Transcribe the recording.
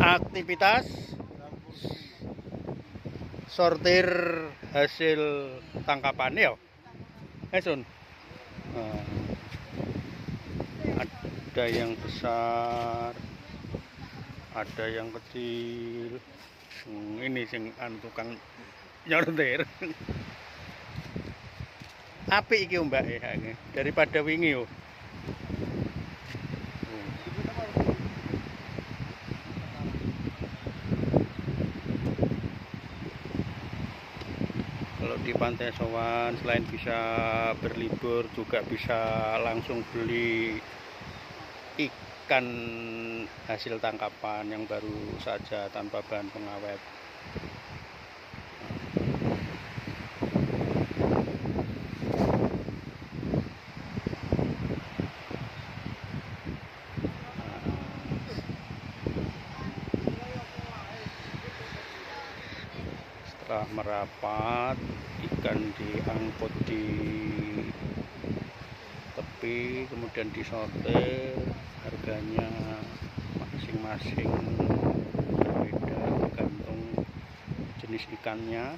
aktivitas sortir hasil tangkapan ya. Sun. Ada yang besar, ada yang kecil. Ini sing tukang nyortir. Apik iki Mbak ya, daripada wingi yo. Kalau di Pantai Sowan selain bisa berlibur juga bisa langsung beli ikan hasil tangkapan yang baru saja tanpa bahan pengawet. Setelah merapat, ikan diangkut di tepi, kemudian disortir. Harganya masing-masing berbeda tergantung jenis ikannya.